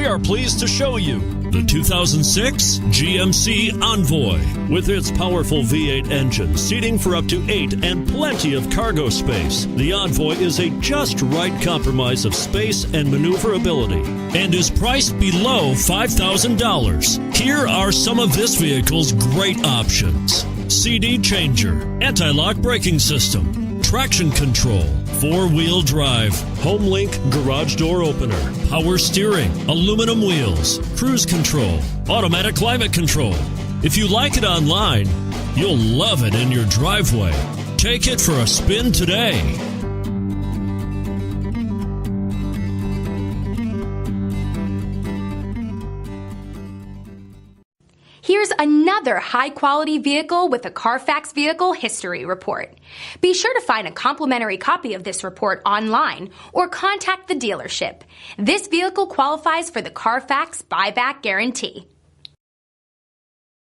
are pleased to show you the 2006 GMC Envoy. With its powerful V8 engine, seating for up to 8, and plenty of cargo space, the Envoy is a just right compromise of space and maneuverability and is priced below $5,000. Here are some of this vehicle's great options: CD changer, anti-lock braking system, traction control, 4-wheel drive, HomeLink garage door opener, power steering, aluminum wheels, cruise control, automatic climate control. If you like it online, you'll love it in your driveway. Take it for a spin today. Here's another high-quality vehicle with a Carfax Vehicle History Report. Be sure to find a complimentary copy of this report online or contact the dealership. This vehicle qualifies for the Carfax Buyback Guarantee.